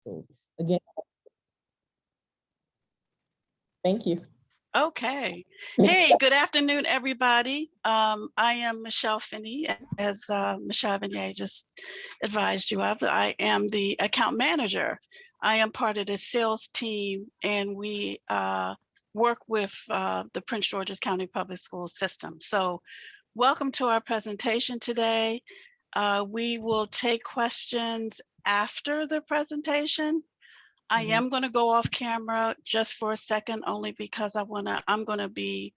schools. Again, thank you. Okay. Hey, good afternoon, everybody. I am Michelle Finney, as Michelle Vignay just advised you of. I am the account manager. I am part of the sales team, and we work with the Prince George's County Public School system. So welcome to our presentation today. We will take questions after the presentation. I am going to go off camera just for a second, only because I'm going to be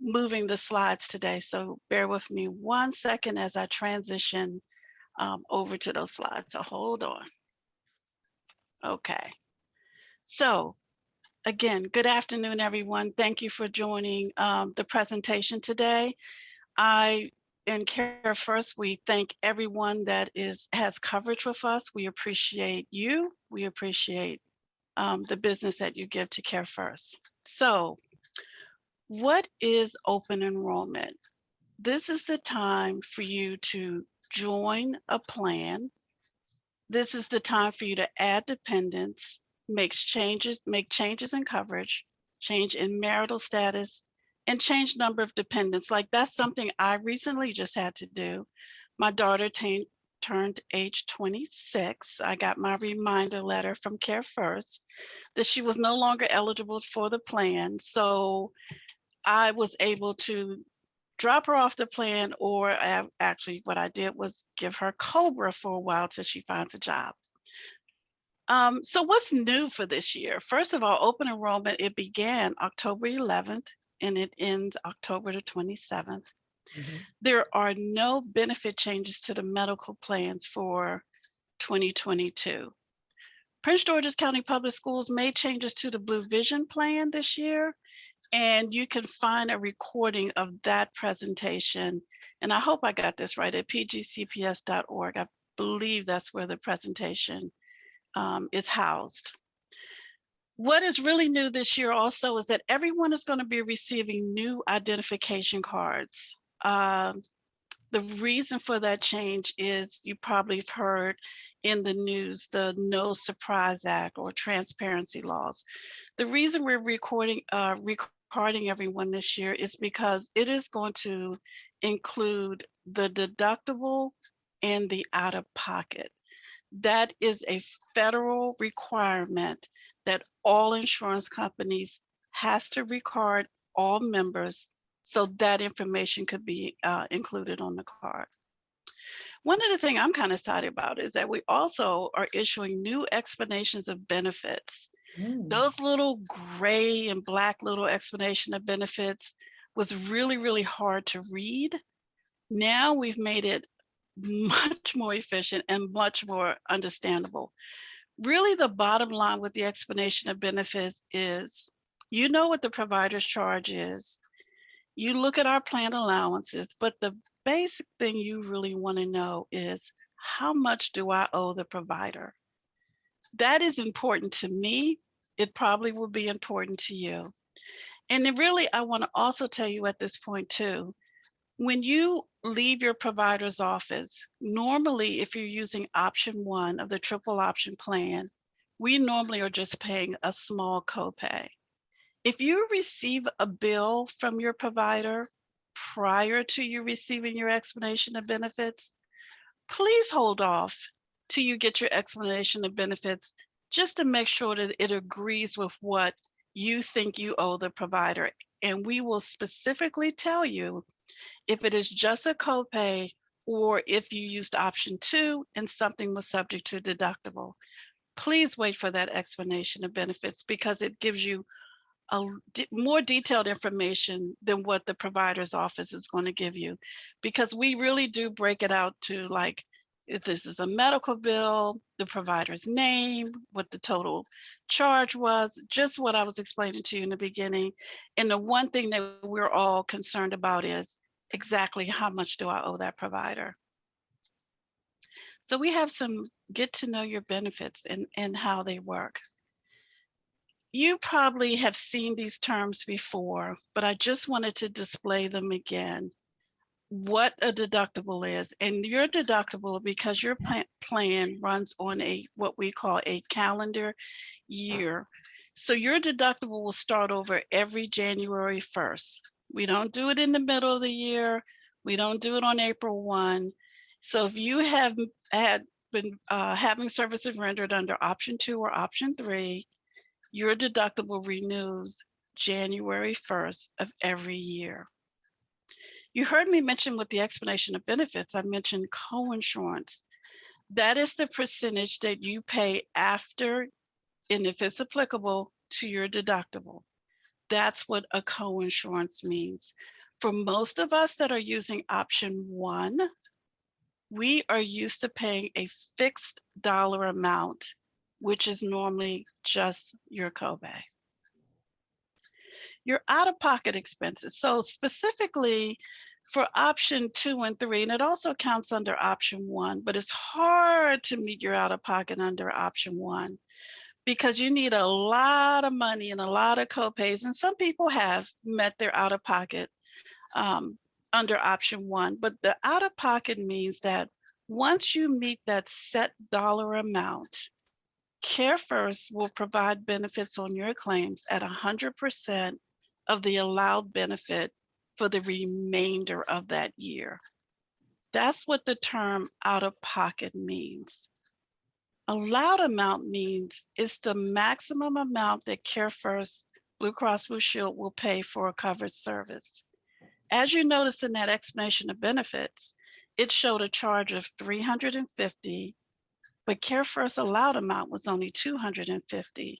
moving the slides today. So bear with me 1 second as I transition over to those slides. So hold on. Okay. So again, good afternoon, everyone. Thank you for joining the presentation today. In CareFirst, we thank everyone that has coverage with us. We appreciate you. We appreciate the business that you give to CareFirst. So what is open enrollment? This is the time for you to join a plan. This is the time for you to add dependents, make changes in coverage, change in marital status, and change number of dependents. Like, that's something I recently just had to do. My daughter turned age 26. I got my reminder letter from CareFirst that she was no longer eligible for the plan. So I was able to drop her off the plan, or actually what I did was give her COBRA for a while till she finds a job. So what's new for this year? First of all, open enrollment, it began October 11th and it ends October the 27th. There are no benefit changes to the medical plans for 2022. Prince George's County Public Schools made changes to the Blue Vision plan this year, and you can find a recording of that presentation. And I hope I got this right, at pgcps.org. I believe that's where the presentation is housed. What is really new this year also is that everyone is going to be receiving new identification cards. The reason for that change is, you probably have heard in the news, the No Surprise Act or transparency laws. The reason we're recording everyone this year is because it is going to include the deductible and the out-of-pocket. That is a federal requirement that all insurance companies has to record all members, so that information could be included on the card. One of the things I'm kind of excited about is that we also are issuing new explanations of benefits. Those little gray and black little explanation of benefits was really, really hard to read. Now we've made it much more efficient and much more understandable. Really, the bottom line with the explanation of benefits is, you know what the provider's charge is. You look at our plan allowances, but the basic thing you really want to know is, how much do I owe the provider? That is important to me. It probably will be important to you. And then really, I want to also tell you at this point too, when you leave your provider's office, normally if you're using option 1 of the triple option plan, we normally are just paying a small copay. If you receive a bill from your provider prior to you receiving your explanation of benefits, please hold off till you get your explanation of benefits, just to make sure that it agrees with what you think you owe the provider. And we will specifically tell you if it is just a copay, or if you used option 2 and something was subject to deductible. Please wait for that explanation of benefits, because it gives you more detailed information than what the provider's office is going to give you, because we really do break it out to, like, if this is a medical bill, the provider's name, what the total charge was, just what I was explaining to you in the beginning. And the one thing that we're all concerned about is exactly how much do I owe that provider. So we have some get to know your benefits and how they work. You probably have seen these terms before, but I just wanted to display them again. what a deductible is. And your deductible, because your plan runs on what we call a calendar year. So your deductible will start over every January 1st. We don't do it in the middle of the year. We don't do it on April 1. So if you have been having services rendered under option 2 or option 3, your deductible renews January 1st of every year. You heard me mention with the explanation of benefits, I mentioned coinsurance. That is the percentage that you pay after, and if it's applicable, to your deductible. That's what a coinsurance means. For most of us that are using option 1, we are used to paying a fixed dollar amount, which is normally just your copay. Your out-of-pocket expenses. So specifically for option 2 and 3, and it also counts under option 1, but it's hard to meet your out-of-pocket under option 1 because you need a lot of money and a lot of copays. And some people have met their out-of-pocket under option 1, but the out-of-pocket means that once you meet that set dollar amount, CareFirst will provide benefits on your claims at 100% of the allowed benefit for the remainder of that year. That's what the term out-of-pocket means. Allowed amount means it's the maximum amount that CareFirst Blue Cross Blue Shield will pay for a covered service. As you notice in that explanation of benefits, it showed a charge of $350, but CareFirst allowed amount was only $250.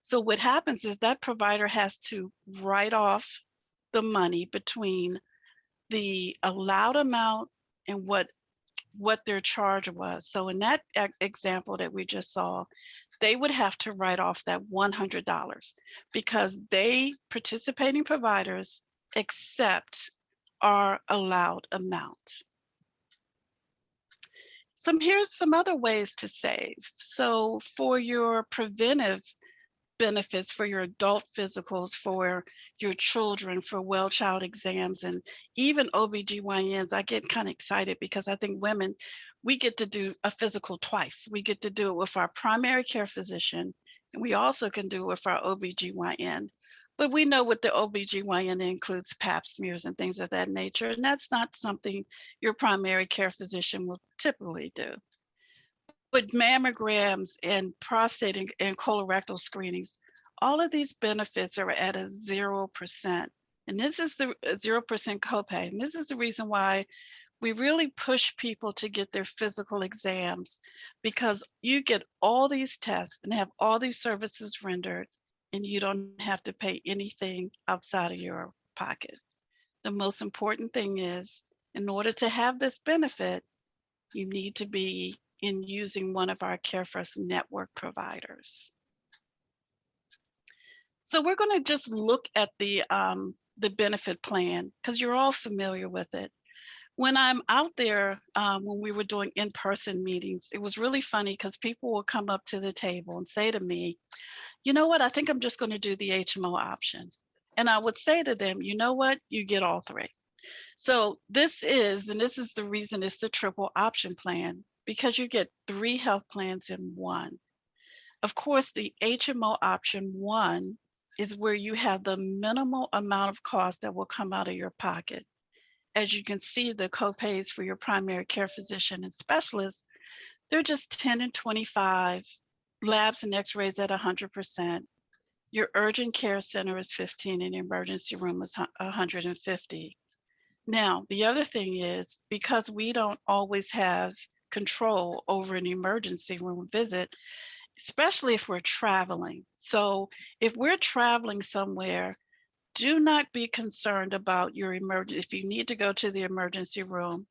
So what happens is that provider has to write off the money between the allowed amount and what their charge was. So in that example that we just saw, they would have to write off that $100 because participating providers accept our allowed amount. Here's some other ways to save. So for your preventive benefits, for your adult physicals, for your children, for well child exams, and even OBGYNs, I get kind of excited because I think women, we get to do a physical twice. We get to do it with our primary care physician, and we also can do it with our OBGYN. But we know with the OBGYN includes pap smears and things of that nature, and that's not something your primary care physician will typically do. But mammograms and prostate and colorectal screenings, all of these benefits are at a 0%. And this is the 0% copay. And this is the reason why we really push people to get their physical exams, because you get all these tests and have all these services rendered, and you don't have to pay anything outside of your pocket. The most important thing is, in order to have this benefit, you need to be in using one of our CareFirst network providers. So we're going to just look at the benefit plan because you're all familiar with it. When I'm out there, when we were doing in-person meetings, it was really funny because people will come up to the table and say to me, you know what, I think I'm just going to do the HMO option. And I would say to them, you know what, you get all 3. So this is the reason it's the triple option plan, because you get 3 health plans in one. Of course, the HMO option 1 is where you have the minimal amount of cost that will come out of your pocket. As you can see, the copays for your primary care physician and specialists, they're just 10 and 25, labs and x-rays at 100%. Your urgent care center is 15 and emergency room is 150. Now, the other thing is, because we don't always have control over an emergency room visit, especially if we're traveling. So if we're traveling somewhere, do not be concerned about your emergency. If you need to go to the emergency room,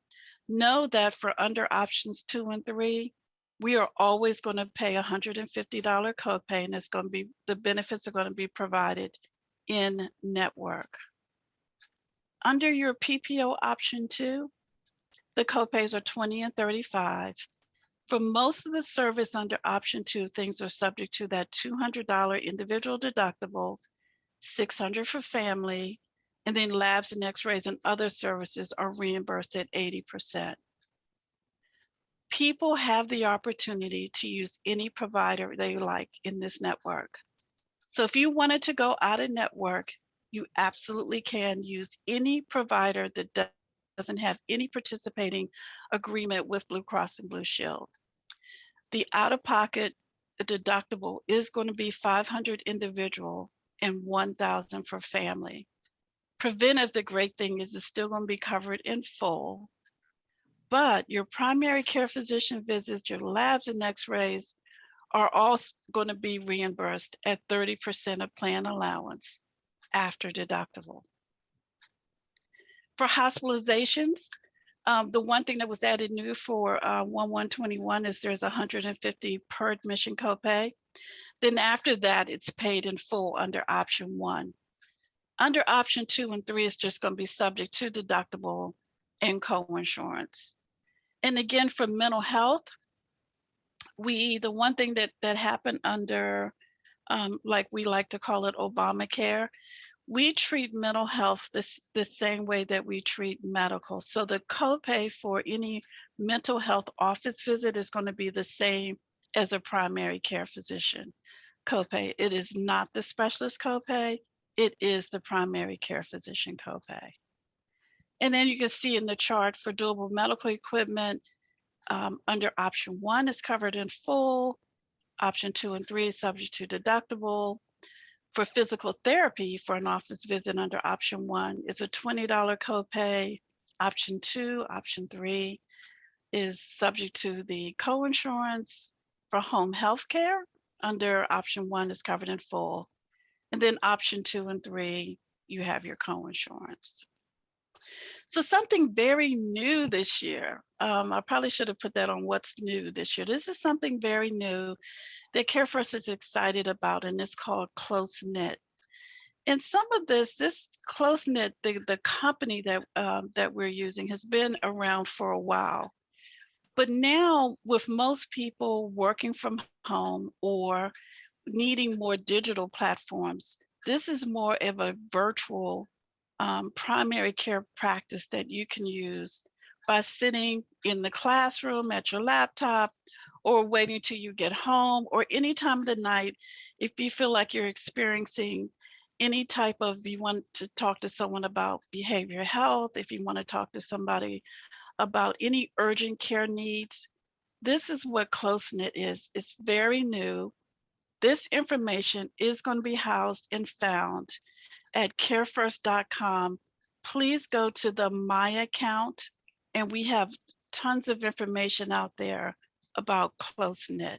know that for under options 2 and 3, we are always going to pay $150 copay, and it's going to be, the benefits are going to be provided in network. Under your PPO option 2, the copays are $20 and $35. For most of the service under option 2, things are subject to that $200 individual deductible, $600 for family, And then labs and x-rays and other services are reimbursed at 80%. People have the opportunity to use any provider they like in this network. So if you wanted to go out of network, you absolutely can use any provider that doesn't have any participating agreement with Blue Cross and Blue Shield. The out-of-pocket deductible is going to be $500 individual and $1,000 for family. Preventive, the great thing is it's still going to be covered in full, but your primary care physician visits, your labs and x-rays are all going to be reimbursed at 30% of plan allowance after deductible. For hospitalizations, the one thing that was added new for 1/1/21 is there's $150 per admission copay. Then after that, it's paid in full under option 1. Under option 2 and 3 is just going to be subject to deductible and co-insurance. And again, for mental health, the one thing that happened under, like we like to call it Obamacare, we treat mental health the same way that we treat medical. So the copay for any mental health office visit is going to be the same as a primary care physician copay. It is not the specialist copay. It is the primary care physician copay. And then you can see in the chart for durable medical equipment, under option 1 is covered in full. Option 2 and 3 is subject to deductible. For physical therapy for an office visit under option 1 is a $20 copay. Option 2, option 3 is subject to the co-insurance. For home health care under option 1 is covered in full. And then option 2 and 3, you have your co-insurance. So something very new this year, I probably should have put that on what's new this year. This is something very new that CareFirst is excited about, and it's called CloseKnit. And some of this CloseKnit, the company that we're using has been around for a while. But now with most people working from home or needing more digital platforms, this is more of a virtual primary care practice that you can use by sitting in the classroom at your laptop or waiting till you get home or any time of the night. If you feel like you're experiencing any type of, you want to talk to someone about behavioral health, if you want to talk to somebody about any urgent care needs, this is what CloseKnit is. It's very new. This information is going to be housed and found at carefirst.com. Please go to the My account, and we have tons of information out there about CloseKnit.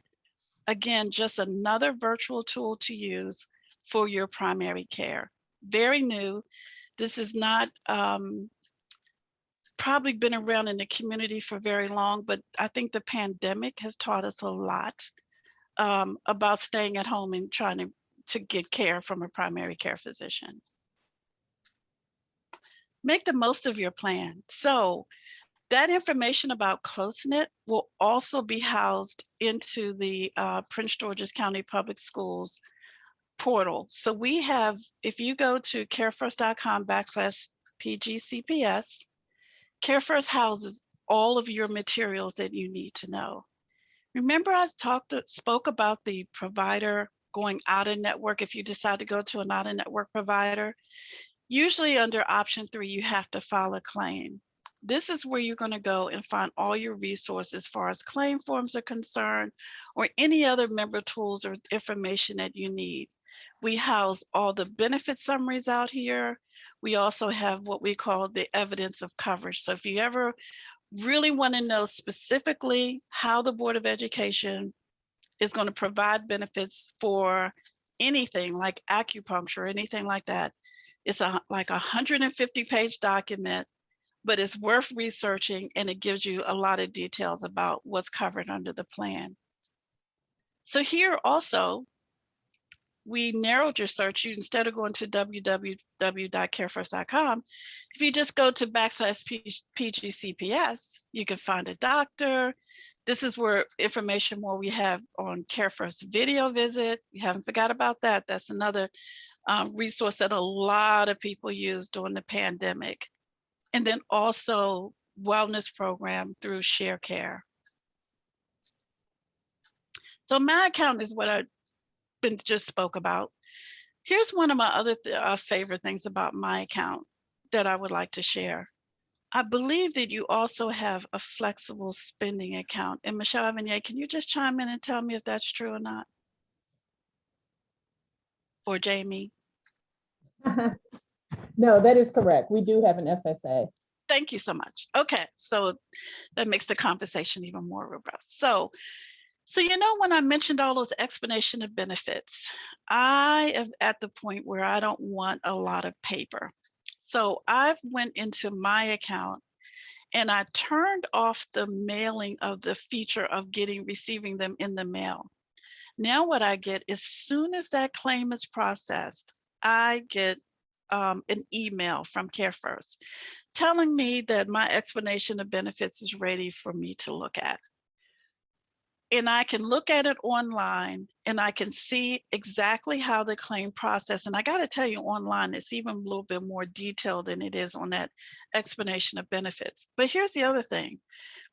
Again, just another virtual tool to use for your primary care. Very new. This is not probably been around in the community for very long, but I think the pandemic has taught us a lot about staying at home and trying to get care from a primary care physician. Make the most of your plan. So that information about CloseKnit will also be housed into the Prince George's County Public Schools portal. So we have, if you go to carefirst.com/PGCPS, CareFirst houses all of your materials that you need to know. Remember I spoke about the provider going out of network if you decide to go to an out of network provider? Usually under option 3, you have to file a claim. This is where you're going to go and find all your resources as far as claim forms are concerned or any other member tools or information that you need. We house all the benefit summaries out here. We also have what we call the evidence of coverage. So if you ever really want to know specifically how the Board of Education is going to provide benefits for anything like acupuncture or anything like that, it's like a 150-page document, but it's worth researching, and it gives you a lot of details about what's covered under the plan. So here also, we narrowed your search. Instead of going to www.carefirst.com, if you just go to /PGCPS, you can find a doctor. This is where information more we have on CareFirst video visit. You haven't forgot about that. That's another resource that a lot of people used during the pandemic. And then also wellness program through ShareCare. So my account is what I just spoke about. Here's one of my other favorite things about my account that I would like to share. I believe that you also have a flexible spending account. And Michelle Avignon, can you just chime in and tell me if that's true or not? Or Jamie? No, that is correct. We do have an FSA. Thank you so much. Okay, so that makes the conversation even more robust. So you know, when I mentioned all those explanation of benefits, I am at the point where I don't want a lot of paper. So I've went into my account and I turned off the mailing of the feature of receiving them in the mail. Now what I get, as soon as that claim is processed, I get an email from CareFirst telling me that my explanation of benefits is ready for me to look at. And I can look at it online and I can see exactly how the claim process. And I got to tell you, online, it's even a little bit more detailed than it is on that explanation of benefits. But here's the other thing.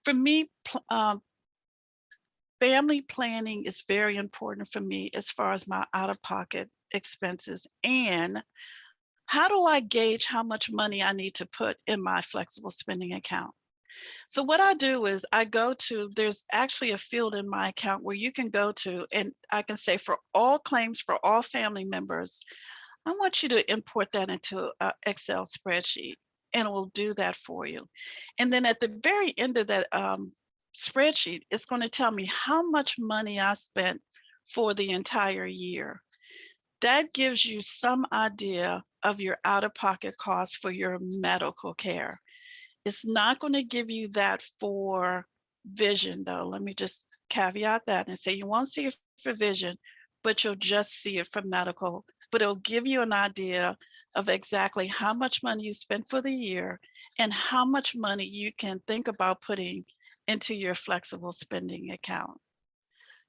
For me, family planning is very important for me as far as my out-of-pocket expenses. And how do I gauge how much money I need to put in my flexible spending account? So what I do is I go to, there's actually a field in my account where you can go to, and I can say for all claims for all family members, I want you to import that into an Excel spreadsheet, and it will do that for you. And then at the very end of that spreadsheet, it's going to tell me how much money I spent for the entire year. That gives you some idea of your out-of-pocket costs for your medical care. It's not going to give you that for vision, though. Let me just caveat that and say you won't see it for vision, but you'll just see it for medical. But it'll give you an idea of exactly how much money you spent for the year and how much money you can think about putting into your flexible spending account.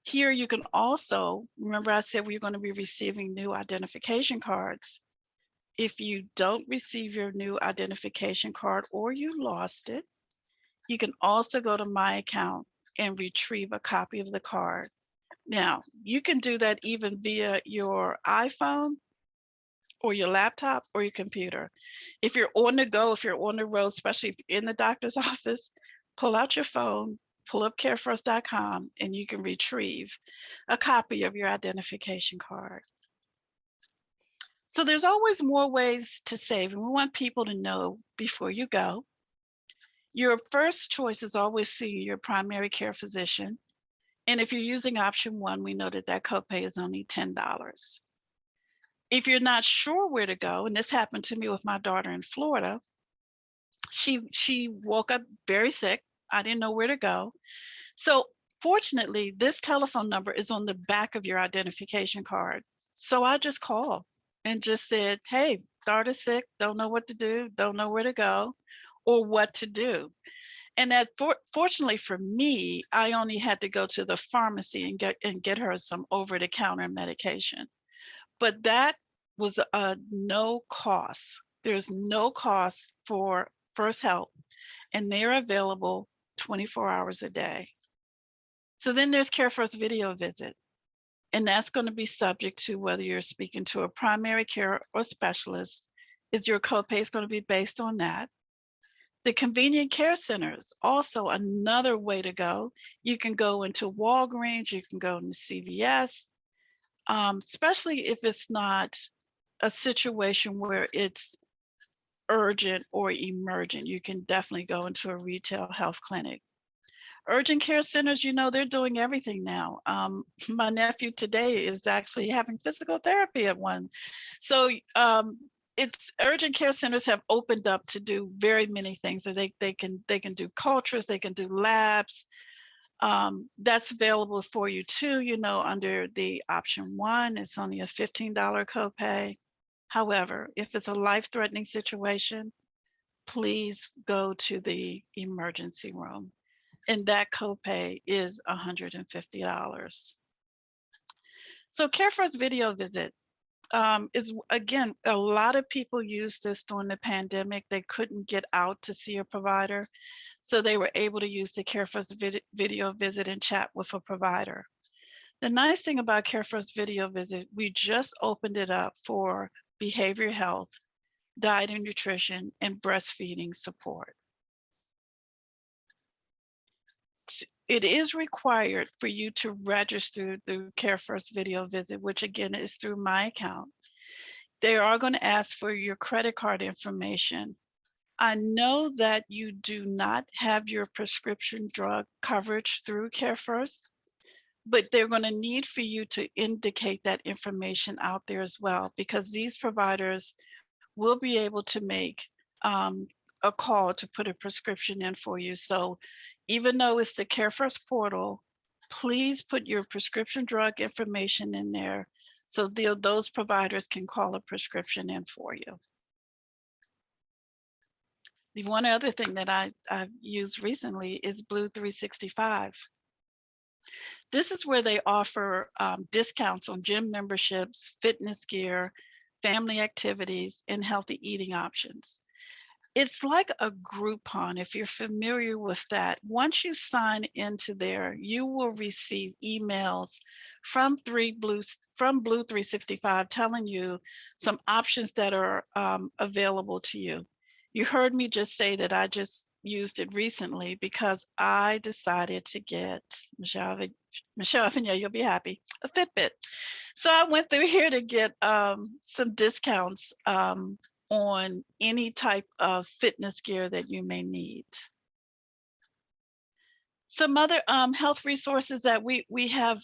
Here you can also, remember I said we're going to be receiving new identification cards. If you don't receive your new identification card or you lost it, you can also go to my account and retrieve a copy of the card. Now, you can do that even via your iPhone or your laptop or your computer. If you're on the go, if you're on the road, especially if you're in the doctor's office, pull out your phone, pull up carefirst.com, and you can retrieve a copy of your identification card. So there's always more ways to save, and we want people to know before you go. Your first choice is always seeing your primary care physician. And if you're using option 1, we know that that copay is only $10. If you're not sure where to go, and this happened to me with my daughter in Florida, she woke up very sick. I didn't know where to go. So fortunately, this telephone number is on the back of your identification card. So I just called and just said, hey, daughter's sick, don't know what to do, don't know where to go or what to do. And that fortunately for me, I only had to go to the pharmacy and get her some over-the-counter medication. But that was no cost. There's no cost for First Help, and they're available 24 hours a day. So then there's CareFirst Video Visit. And that's going to be subject to whether you're speaking to a primary care or specialist. Is your copay is going to be based on that. The convenient care centers, also another way to go. You can go into Walgreens, you can go into CVS, especially if it's not a situation where it's urgent or emergent. You can definitely go into a retail health clinic. Urgent care centers, you know, they're doing everything now. My nephew today is actually having physical therapy at one. So it's urgent care centers have opened up to do very many things. So they can do cultures, they can do labs. That's available for you too, you know, under the option 1, it's only a $15 copay. However, if it's a life-threatening situation, please go to the emergency room. And that copay is $150. So CareFirst Video Visit, is, again, a lot of people used this during the pandemic. They couldn't get out to see a provider, so they were able to use the CareFirst video visit and chat with a provider. The nice thing about CareFirst video visit, we just opened it up for behavioral health, diet and nutrition, and breastfeeding support. It is required for you to register through CareFirst video visit, which again is through my account. They are going to ask for your credit card information. I know that you do not have your prescription drug coverage through CareFirst, but they're going to need for you to indicate that information out there as well, because these providers will be able to make a call to put a prescription in for you. So even though it's the CareFirst portal, please put your prescription drug information in there so those providers can call a prescription in for you. The one other thing that I've used recently is Blue 365. This is where they offer discounts on gym memberships, fitness gear, family activities, and healthy eating options. It's like a Groupon, if you're familiar with that. Once you sign into there, you will receive emails from Blue 365 telling you some options that are available to you. You heard me just say that I just used it recently because I decided to get, Michelle, you'll be happy, a Fitbit. So I went through here to get some discounts on any type of fitness gear that you may need. Some other health resources that we have,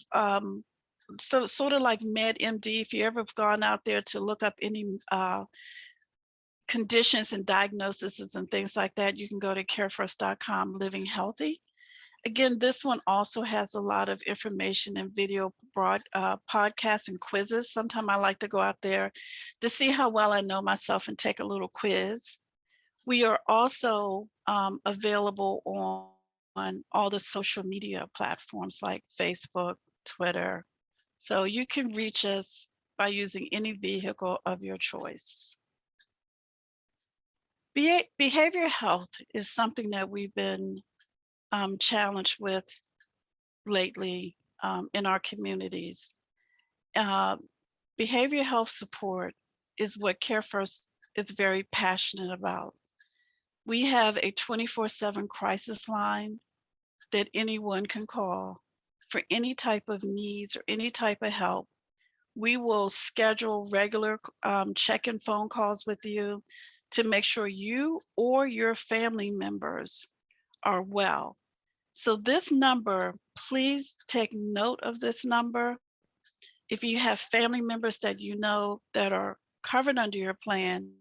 so sort of like MedMD, if you ever have gone out there to look up any conditions and diagnoses and things like that, you can go to carefirst.com, living healthy. Again, this one also has a lot of information and video podcasts and quizzes. Sometimes I like to go out there to see how well I know myself and take a little quiz. We are also available on all the social media platforms like Facebook, Twitter. So you can reach us by using any vehicle of your choice. Behavioral health is something that we've been challenged with lately in our communities. Behavioral health support is what CareFirst is very passionate about. We have a 24/7 crisis line that anyone can call for any type of needs or any type of help. We will schedule regular check-in phone calls with you to make sure you or your family members are well. So this number, please take note of this number. If you have family members that you know that are covered under your plan,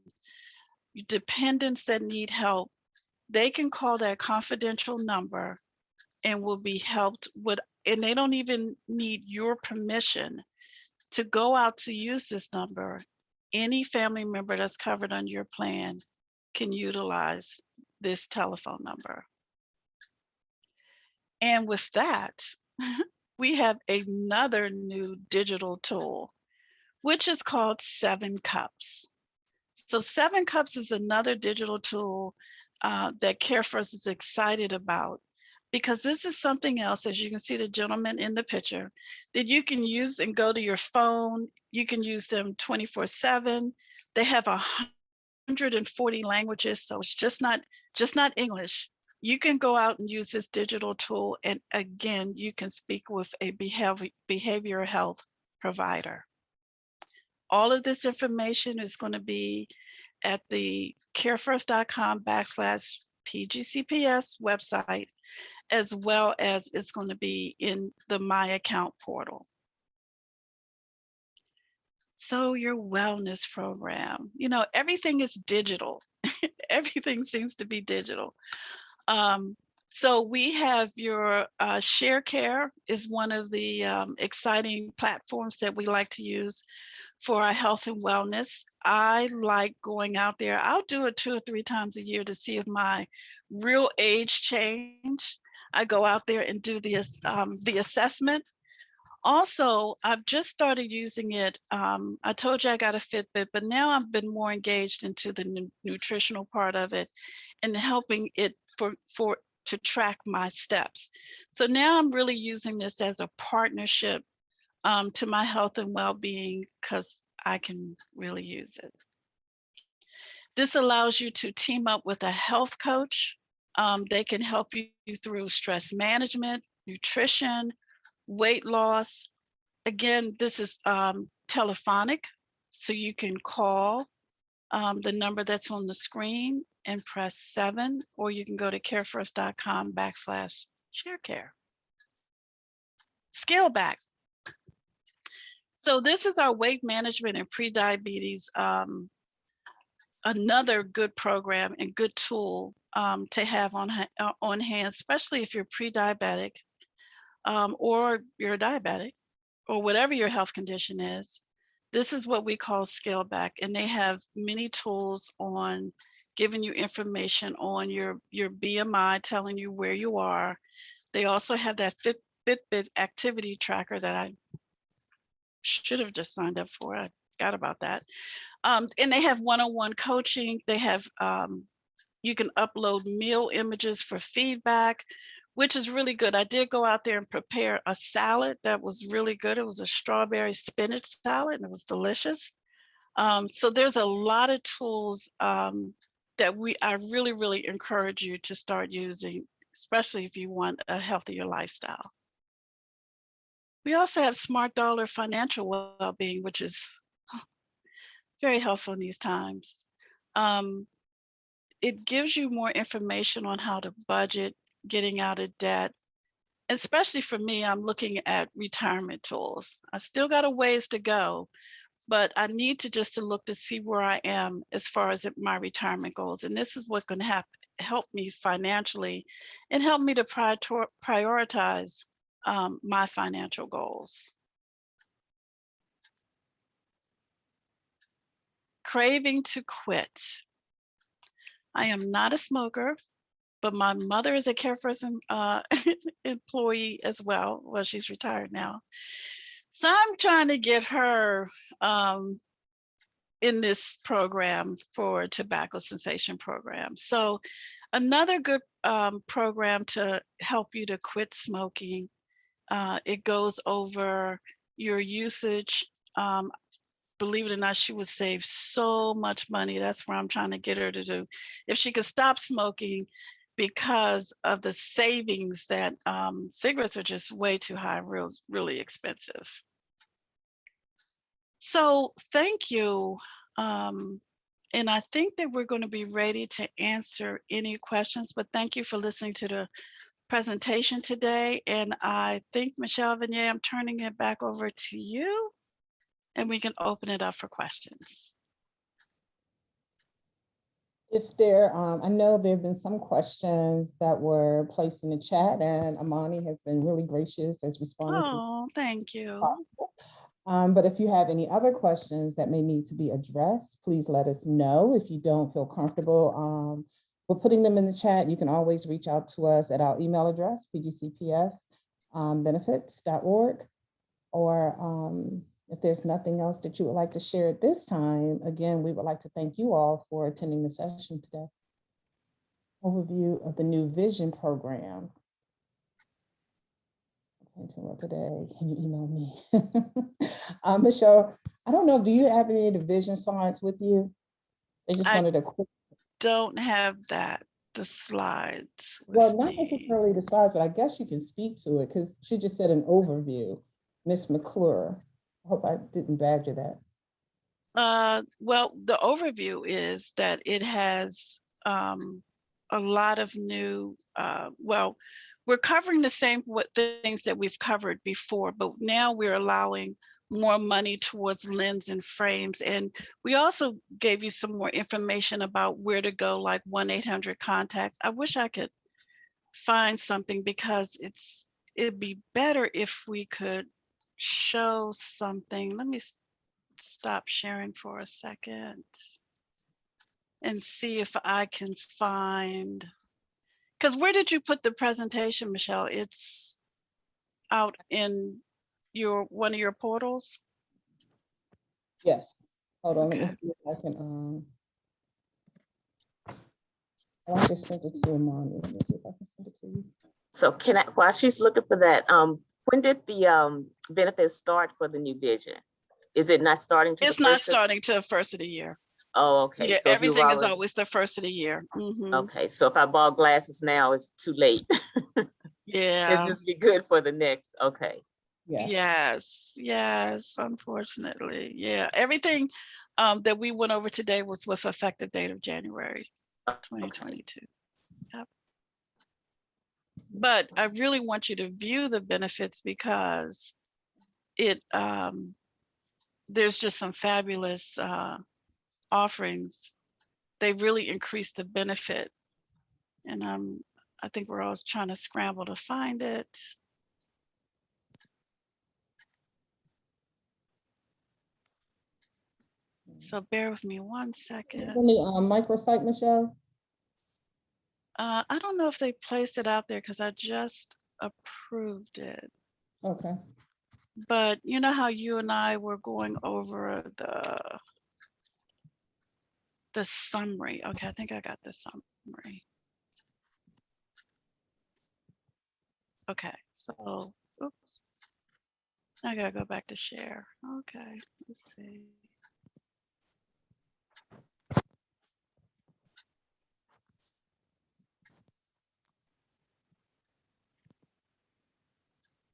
dependents that need help, they can call that confidential number and will be helped with, and they don't even need your permission to go out to use this number. Any family member that's covered under your plan can utilize this telephone number. And with that, we have another new digital tool, which is called 7 Cups. So 7 Cups is another digital tool that CareFirst is excited about, because this is something else, as you can see the gentleman in the picture, that you can use and go to your phone. You can use them 24/7. They have 140 languages, so it's just not English. You can go out and use this digital tool, and again, you can speak with a behavioral health provider. All of this information is going to be at the carefirst.com/PGCPS website, as well as it's going to be in the My Account portal. So your wellness program, you know, everything is digital. Everything seems to be digital. So we have your ShareCare is one of the exciting platforms that we like to use for our health and wellness. I like going out there. I'll do it 2 or 3 times a year to see if my real age change. I go out there and do the assessment. Also, I've just started using it. I told you I got a Fitbit, but now I've been more engaged into the nutritional part of it and helping it to track my steps. So now I'm really using this as a partnership to my health and well-being because I can really use it. This allows you to team up with a health coach. They can help you through stress management, nutrition, weight loss. Again, this is telephonic, so you can call the number that's on the screen and press 7, or you can go to carefirst.com/sharecare. Scale back. So this is our weight management and pre-diabetes, another good program and good tool to have on hand, especially if you're pre-diabetic or you're a diabetic or whatever your health condition is. This is what we call Scale Back, and they have many tools on giving you information on your BMI, telling you where you are. They also have that Fitbit activity tracker that I should have just signed up for. I forgot about that. And they have one-on-one coaching. They have, you can upload meal images for feedback, which is really good. I did go out there and prepare a salad that was really good. It was a strawberry spinach salad and it was delicious. So there's a lot of tools that I really, really encourage you to start using, especially if you want a healthier lifestyle. We also have Smart Dollar Financial Wellbeing, which is very helpful in these times. It gives you more information on how to budget, getting out of debt. Especially for me, I'm looking at retirement tools. I still got a ways to go, but I need to look to see where I am as far as my retirement goals. And this is what's going to help me financially and help me to prioritize my financial goals. Craving to quit. I am not a smoker, but my mother is a CareFirst employee as well. Well, she's retired now. So I'm trying to get her in this program for tobacco cessation program. So another good program to help you to quit smoking. It goes over your usage. Believe it or not, she would save so much money. That's where I'm trying to get her to do. If she could stop smoking because of the savings that cigarettes are just way too high, really expensive. So thank you. And I think that we're going to be ready to answer any questions, but thank you for listening to the presentation today. And I think, Michelle Vignay, I'm turning it back over to you and we can open it up for questions. If there, I know there have been some questions that were placed in the chat, and Amani has been really gracious as responding. Oh, thank you. But if you have any other questions that may need to be addressed, please let us know. If you don't feel comfortable with putting them in the chat, you can always reach out to us at our email address, pgcpsbenefits.org, or if there's nothing else that you would like to share at this time, again, we would like to thank you all for attending the session today. Overview of the new vision program. Today, can you email me? Michelle, I don't know, do you have any of the vision slides with you? They just wanted a quick. Don't have that, the slides. Well, not necessarily the slides, but I guess you can speak to it because she just said an overview, Miss McClure. I hope I didn't badger that. Well, the overview is that it has a lot of new, well, we're covering the same things that we've covered before, but now we're allowing more money towards lens and frames. And we also gave you some more information about where to go, like 1-800-CONTACTS. I wish I could find something because it'd be better if we could show something. Let me stop sharing for a second and see if I can find, because where did you put the presentation, Michelle? It's out in one of your portals? Yes. Hold on, let me Okay. see if I can, I just sent it to Amani. Let me see if I can send it to you. So can I, while she's looking for that, when did the benefits start for the new vision? Is it not starting to the It's not first of- starting till first of the year. Oh, okay. Yeah, So if you've everything is already, always the first of the year. Mhm. okay. So if I bought glasses now, it's too late. Yeah. It'll just be good for the next. Okay. Yeah. Yes, unfortunately. Yeah, everything that we went over today was with effective date of January Okay. 2022. Yep. But I really want you to view the benefits because it there's just some fabulous offerings. They really increase the benefit. And I think we're all trying to scramble to find it. So bear with me one second. On the microsite, Michelle? I don't know if they placed it out there because I just approved it. Okay. But you know how you and I were going over the summary. Okay, I think I got the summary. Okay, so oops. I gotta go back to share. Okay, let's see.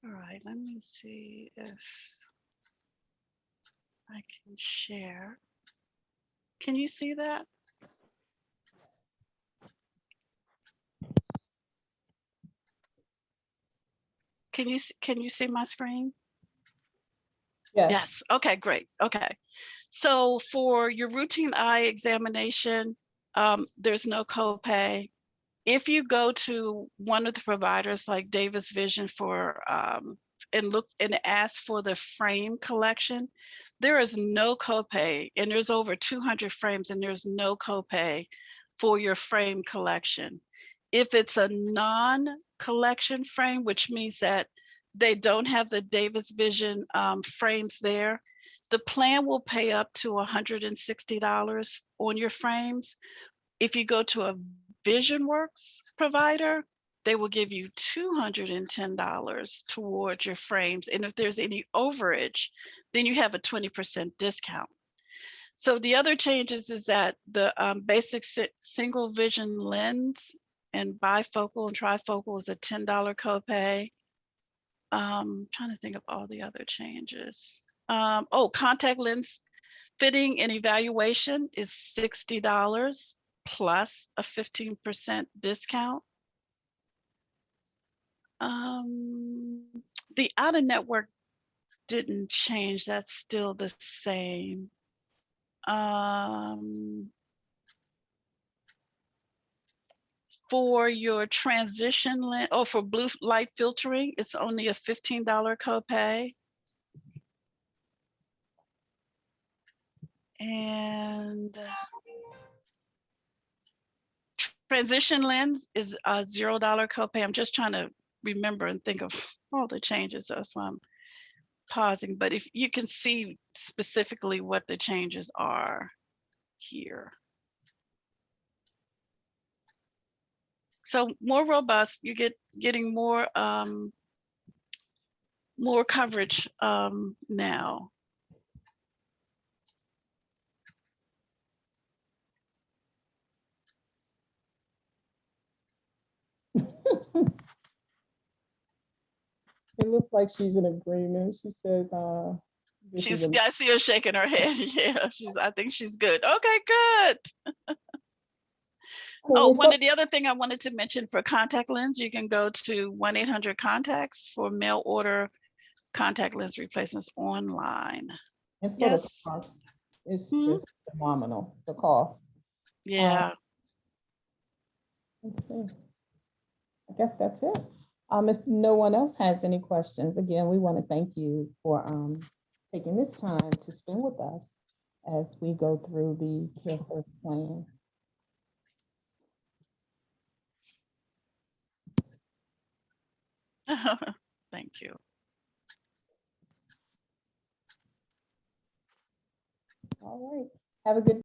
All right, let me see if I can share. Can you see that? Can you see my screen? Yes. Yes. Okay, great. Okay. So for your routine eye examination, there's no copay. If you go to one of the providers like Davis Vision for and look and ask for the frame collection, there is no copay, and there's over 200 frames, and there's no copay for your frame collection. If it's a non-collection frame, which means that they don't have the Davis Vision frames there, the plan will pay up to $160 on your frames. If you go to a VisionWorks provider, they will give you $210 towards your frames. And if there's any overage, then you have a 20% discount. So the other changes is that the basic single vision lens and bifocal and trifocal is a $10 copay. Trying to think of all the other changes. Oh, contact lens fitting and evaluation is $60 plus a 15% discount. The out of network didn't change. That's still the same. For your transition lens, oh, for blue light filtering, it's only a $15 copay. And transition lens is a $0 copay. I'm just trying to remember and think of all the changes. That's why I'm pausing. But if you can see specifically what the changes are here. So more robust, you getting more more coverage now. It looks like she's in agreement. She says, Yeah, I see her shaking her head. Yeah, I think she's good. Okay, good. Oh, one of the other thing I wanted to mention for contact lens, you can go to 1-800-CONTACTS for mail order contact lens replacements online. And for Yes. the cost, it's just phenomenal, the cost. Yeah. Let's see. I guess that's it. If no one else has any questions, again, we want to thank you for taking this time to spend with us as we go through the CareFirst plan. Thank you. All right. Have a good